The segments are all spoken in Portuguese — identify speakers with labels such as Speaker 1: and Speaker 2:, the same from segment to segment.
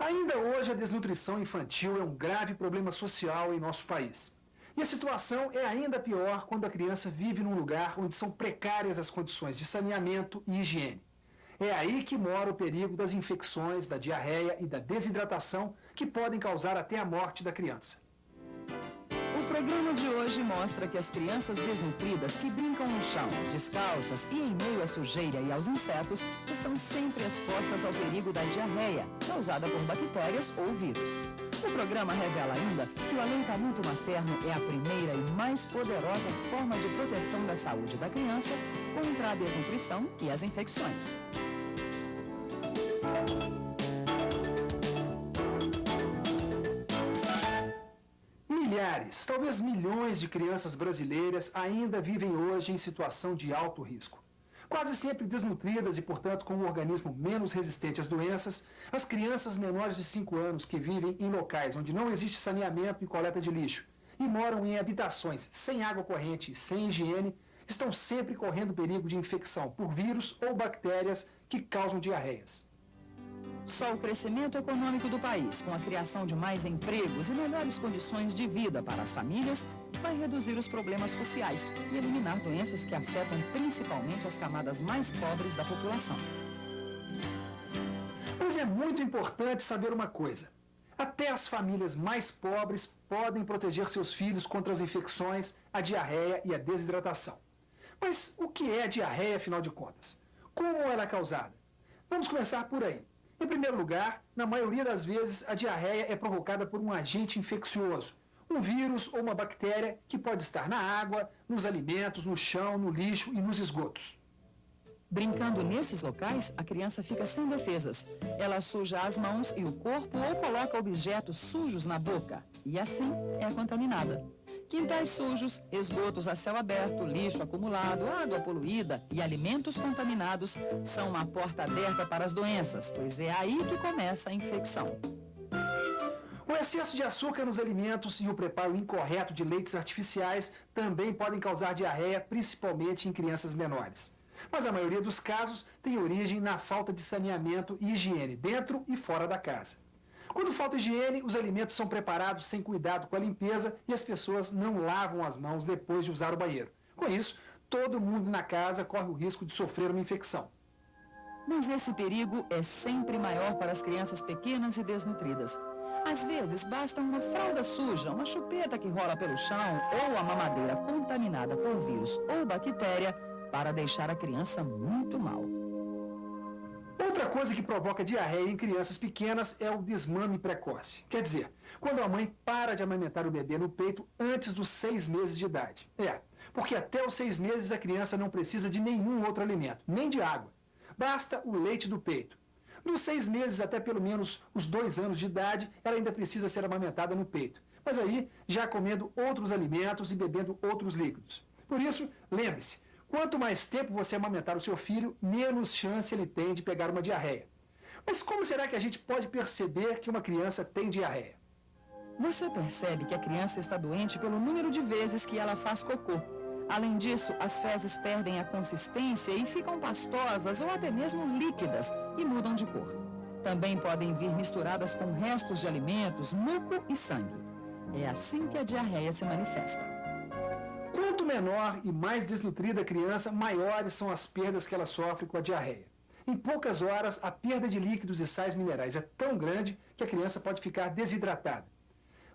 Speaker 1: Ainda hoje, a desnutrição infantil é um grave problema social em nosso país. E a situação é ainda pior quando a criança vive num lugar onde são precárias as condições de saneamento e higiene. É aí que mora o perigo das infecções, da diarreia e da desidratação, que podem causar até a morte da criança.
Speaker 2: O programa de hoje mostra que as crianças desnutridas que brincam no chão, descalças e em meio à sujeira e aos insetos, estão sempre expostas ao perigo da diarreia, causada por bactérias ou vírus. O programa revela ainda que o aleitamento materno é a primeira e mais poderosa forma de proteção da saúde da criança contra a desnutrição e as infecções.
Speaker 1: Milhares, talvez milhões de crianças brasileiras ainda vivem hoje em situação de alto risco. Quase sempre desnutridas e, portanto, com um organismo menos resistente às doenças, as crianças menores de 5 anos que vivem em locais onde não existe saneamento e coleta de lixo e moram em habitações sem água corrente e sem higiene, estão sempre correndo perigo de infecção por vírus ou bactérias que causam diarreias.
Speaker 2: Só o crescimento econômico do país, com a criação de mais empregos e melhores condições de vida para as famílias, vai reduzir os problemas sociais e eliminar doenças que afetam principalmente as camadas mais pobres da população.
Speaker 1: Mas é muito importante saber uma coisa. Até as famílias mais pobres podem proteger seus filhos contra as infecções, a diarreia e a desidratação. Mas o que é a diarreia, afinal de contas? Como ela é causada? Vamos começar por aí. Em primeiro lugar, na maioria das vezes, a diarreia é provocada por um agente infeccioso, um vírus ou uma bactéria que pode estar na água, nos alimentos, no chão, no lixo e nos esgotos.
Speaker 2: Brincando nesses locais, a criança fica sem defesas. Ela suja as mãos e o corpo ou coloca objetos sujos na boca e assim é contaminada. Quintais sujos, esgotos a céu aberto, lixo acumulado, água poluída e alimentos contaminados são uma porta aberta para as doenças, pois é aí que começa a infecção.
Speaker 1: O excesso de açúcar nos alimentos e o preparo incorreto de leites artificiais também podem causar diarreia, principalmente em crianças menores. Mas a maioria dos casos tem origem na falta de saneamento e higiene dentro e fora da casa. Quando falta higiene, os alimentos são preparados sem cuidado com a limpeza e as pessoas não lavam as mãos depois de usar o banheiro. Com isso, todo mundo na casa corre o risco de sofrer uma infecção.
Speaker 2: Mas esse perigo é sempre maior para as crianças pequenas e desnutridas. Às vezes, basta uma fralda suja, uma chupeta que rola pelo chão ou a mamadeira contaminada por vírus ou bactéria para deixar a criança muito mal.
Speaker 1: Outra coisa que provoca diarreia em crianças pequenas é o desmame precoce. Quer dizer, quando a mãe para de amamentar o bebê no peito antes dos 6 meses de idade. Porque até os 6 meses a criança não precisa de nenhum outro alimento, nem de água. Basta o leite do peito. Dos 6 meses até pelo menos os 2 anos de idade, ela ainda precisa ser amamentada no peito. Mas aí, já comendo outros alimentos e bebendo outros líquidos. Por isso, lembre-se, quanto mais tempo você amamentar o seu filho, menos chance ele tem de pegar uma diarreia. Mas como será que a gente pode perceber que uma criança tem diarreia?
Speaker 2: Você percebe que a criança está doente pelo número de vezes que ela faz cocô. Além disso, as fezes perdem a consistência e ficam pastosas ou até mesmo líquidas e mudam de cor. Também podem vir misturadas com restos de alimentos, muco e sangue. É assim que a diarreia se manifesta.
Speaker 1: Quanto menor e mais desnutrida a criança, maiores são as perdas que ela sofre com a diarreia. Em poucas horas, a perda de líquidos e sais minerais é tão grande que a criança pode ficar desidratada.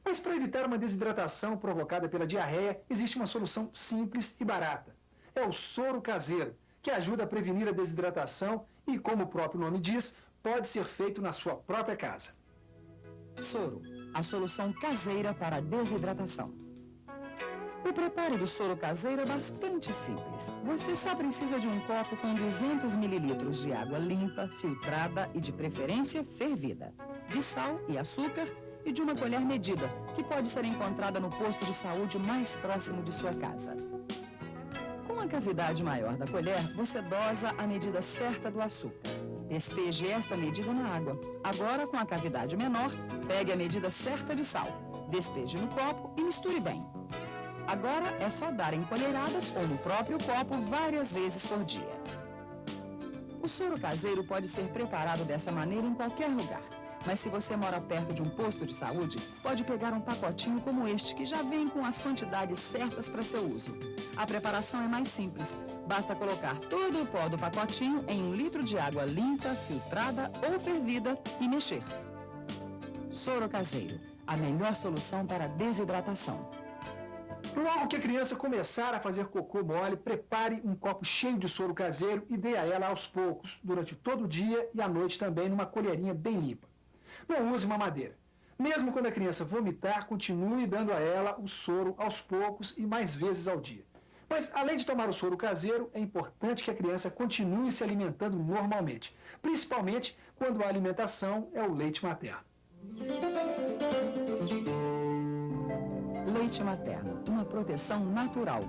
Speaker 1: Mas para evitar uma desidratação provocada pela diarreia, existe uma solução simples e barata. É o soro caseiro, que ajuda a prevenir a desidratação e, como o próprio nome diz, pode ser feito na sua própria casa.
Speaker 2: Soro, a solução caseira para a desidratação. O preparo do soro caseiro é bastante simples. Você só precisa de um copo com 200 ml de água limpa, filtrada e de preferência fervida, de sal e açúcar e de uma colher medida, que pode ser encontrada no posto de saúde mais próximo de sua casa. Com a cavidade maior da colher, você dosa a medida certa do açúcar. Despeje esta medida na água. Agora, com a cavidade menor, pegue a medida certa de sal. Despeje no copo e misture bem. Agora é só dar em colheradas ou no próprio copo várias vezes por dia. O soro caseiro pode ser preparado dessa maneira em qualquer lugar. Mas se você mora perto de um posto de saúde, pode pegar um pacotinho como este, que já vem com as quantidades certas para seu uso. A preparação é mais simples. Basta colocar todo o pó do pacotinho em 1 litro de água limpa, filtrada ou fervida e mexer. Soro caseiro, a melhor solução para desidratação.
Speaker 1: Logo que a criança começar a fazer cocô mole, prepare um copo cheio de soro caseiro e dê a ela aos poucos, durante todo o dia e à noite também, numa colherinha bem limpa. Não use mamadeira. Mesmo quando a criança vomitar, continue dando a ela o soro aos poucos e mais vezes ao dia. Mas, além de tomar o soro caseiro, é importante que a criança continue se alimentando normalmente, principalmente quando a alimentação é o leite materno.
Speaker 2: Leite materno, uma proteção natural.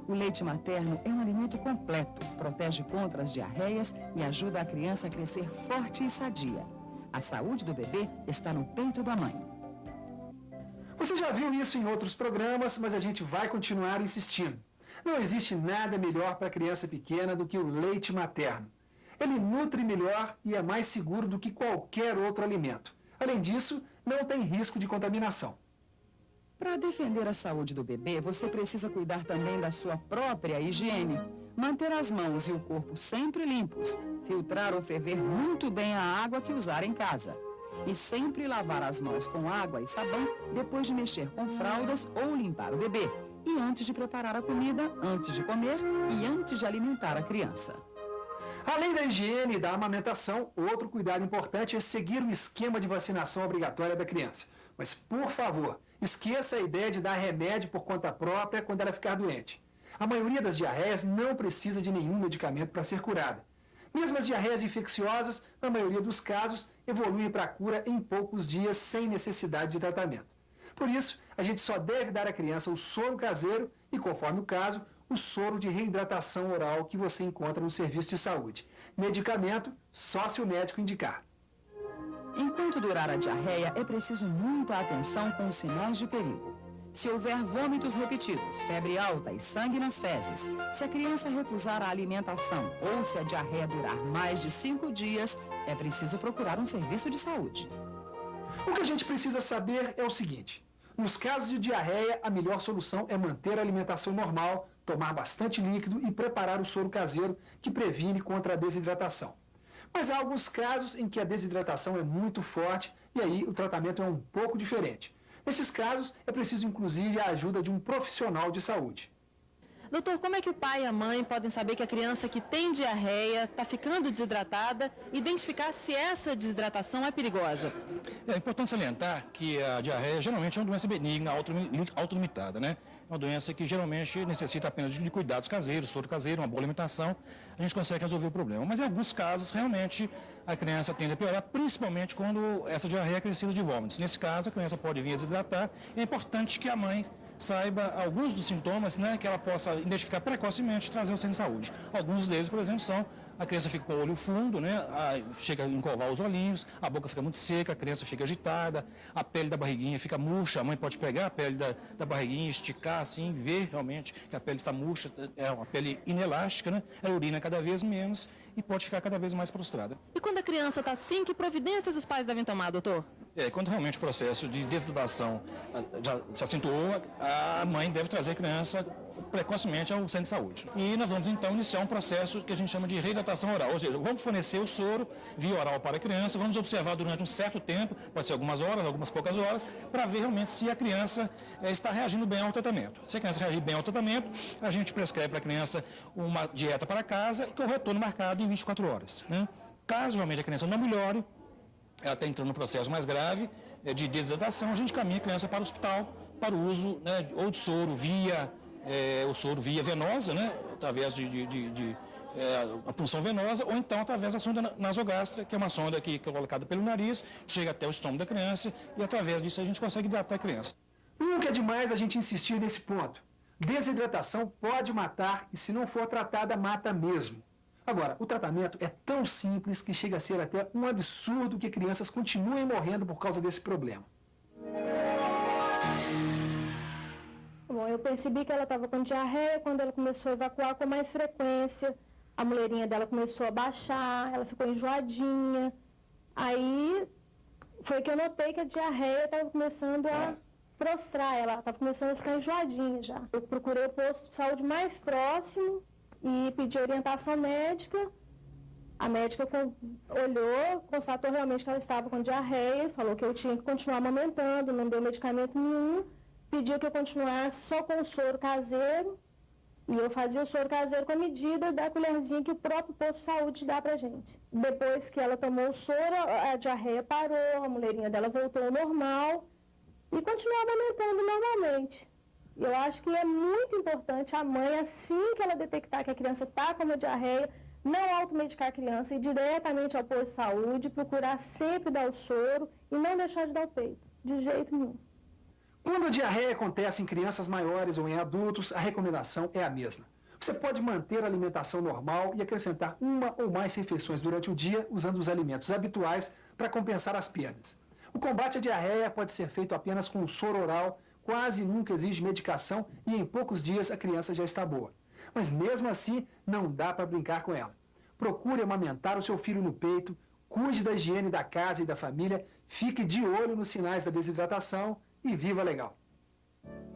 Speaker 2: O leite materno é um alimento completo, protege contra as diarreias e ajuda a criança a crescer forte e sadia. A saúde do bebê está no peito da mãe.
Speaker 1: Você já viu isso em outros programas, mas a gente vai continuar insistindo. Não existe nada melhor para a criança pequena do que o leite materno. Ele nutre melhor e é mais seguro do que qualquer outro alimento. Além disso, não tem risco de contaminação.
Speaker 2: Para defender a saúde do bebê, você precisa cuidar também da sua própria higiene. Manter as mãos e o corpo sempre limpos. Filtrar ou ferver muito bem a água que usar em casa. E sempre lavar as mãos com água e sabão depois de mexer com fraldas ou limpar o bebê. E antes de preparar a comida, antes de comer e antes de alimentar a criança.
Speaker 1: Além da higiene e da amamentação, outro cuidado importante é seguir o esquema de vacinação obrigatória da criança. Mas, por favor, esqueça a ideia de dar remédio por conta própria quando ela ficar doente. A maioria das diarreias não precisa de nenhum medicamento para ser curada. Mesmo as diarreias infecciosas, na maioria dos casos, evoluem para a cura em poucos dias sem necessidade de tratamento. Por isso, a gente só deve dar à criança o soro caseiro e, conforme o caso, o soro de reidratação oral que você encontra no serviço de saúde. Medicamento só se o médico indicar.
Speaker 2: Enquanto durar a diarreia, é preciso muita atenção com os sinais de perigo. Se houver vômitos repetidos, febre alta e sangue nas fezes, se a criança recusar a alimentação ou se a diarreia durar mais de 5 dias, é preciso procurar um serviço de saúde.
Speaker 1: O que a gente precisa saber é o seguinte: nos casos de diarreia, a melhor solução é manter a alimentação normal, tomar bastante líquido e preparar o soro caseiro que previne contra a desidratação. Mas há alguns casos em que a desidratação é muito forte e aí o tratamento é um pouco diferente. Nesses casos, é preciso inclusive a ajuda de um profissional de saúde.
Speaker 3: Doutor, como é que o pai e a mãe podem saber que a criança que tem diarreia está ficando desidratada e identificar se essa desidratação é perigosa?
Speaker 4: É importante salientar que a diarreia geralmente é uma doença benigna, autolimitada, né? É uma doença que geralmente necessita apenas de cuidados caseiros, soro caseiro, uma boa alimentação, a gente consegue resolver o problema. Mas em alguns casos, realmente, a criança tende a piorar, principalmente quando essa diarreia é crescida de vômitos. Nesse caso, a criança pode vir a desidratar. É importante que a mãe saiba alguns dos sintomas, né, que ela possa identificar precocemente e trazer o centro de saúde. Alguns deles, por exemplo, são a criança fica com o olho fundo, né, chega a encovar os olhinhos, a boca fica muito seca, a criança fica agitada, a pele da barriguinha fica murcha, a mãe pode pegar a pele da barriguinha, esticar assim, ver realmente que a pele está murcha, é uma pele inelástica, né, a urina cada vez menos e pode ficar cada vez mais prostrada.
Speaker 3: E quando a criança está assim, que providências os pais devem tomar, doutor?
Speaker 4: Quando realmente o processo de desidratação já se acentuou, a mãe deve trazer a criança precocemente ao centro de saúde. E nós vamos então iniciar um processo que a gente chama de reidratação oral, ou seja, vamos fornecer o soro via oral para a criança, vamos observar durante um certo tempo, pode ser algumas horas, algumas poucas horas, para ver realmente se a criança está reagindo bem ao tratamento. Se a criança reagir bem ao tratamento, a gente prescreve para a criança uma dieta para casa com o retorno marcado em 24 horas. Né? Caso realmente a criança não melhore, ela está entrando no processo mais grave de desidratação, a gente caminha a criança para o hospital para o uso, né, ou de soro via venosa, né, através a punção venosa, ou então através da sonda nasogástrica, que é uma sonda que é colocada pelo nariz, chega até o estômago da criança e através disso a gente consegue hidratar a criança.
Speaker 1: Nunca é demais a gente insistir nesse ponto. Desidratação pode matar e, se não for tratada, mata mesmo. Agora, o tratamento é tão simples que chega a ser até um absurdo que crianças continuem morrendo por causa desse problema.
Speaker 5: Bom, eu percebi que ela estava com diarreia quando ela começou a evacuar com mais frequência. A mulherinha dela começou a baixar, ela ficou enjoadinha. Aí foi que eu notei que a diarreia estava começando a prostrar, ela estava começando a ficar enjoadinha já. Eu procurei o posto de saúde mais próximo e pedi orientação médica. A médica olhou, constatou realmente que ela estava com diarreia, falou que eu tinha que continuar amamentando, não deu medicamento nenhum, pediu que eu continuasse só com o soro caseiro, e eu fazia o soro caseiro com a medida da colherzinha que o próprio posto de saúde dá pra gente. Depois que ela tomou o soro, a diarreia parou, a mulherinha dela voltou ao normal, e continuava amamentando normalmente. Eu acho que é muito importante a mãe, assim que ela detectar que a criança está com uma diarreia, não automedicar a criança, ir diretamente ao posto de saúde, procurar sempre dar o soro e não deixar de dar o peito, de jeito nenhum.
Speaker 1: Quando a diarreia acontece em crianças maiores ou em adultos, a recomendação é a mesma. Você pode manter a alimentação normal e acrescentar uma ou mais refeições durante o dia usando os alimentos habituais para compensar as perdas. O combate à diarreia pode ser feito apenas com o soro oral, quase nunca exige medicação e em poucos dias a criança já está boa. Mas mesmo assim, não dá para brincar com ela. Procure amamentar o seu filho no peito, cuide da higiene da casa e da família, fique de olho nos sinais da desidratação e viva legal.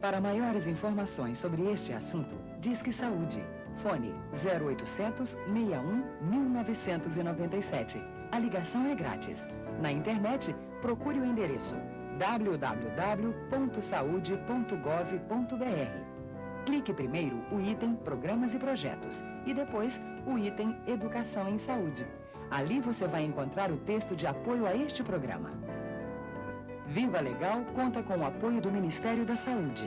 Speaker 2: Para maiores informações sobre este assunto, Disque Saúde. Fone 0800 61 1997. A ligação é grátis. Na internet, procure o endereço www.saude.gov.br. Clique primeiro o item Programas e Projetos e depois o item Educação em Saúde. Ali você vai encontrar o texto de apoio a este programa. Viva Legal conta com o apoio do Ministério da Saúde.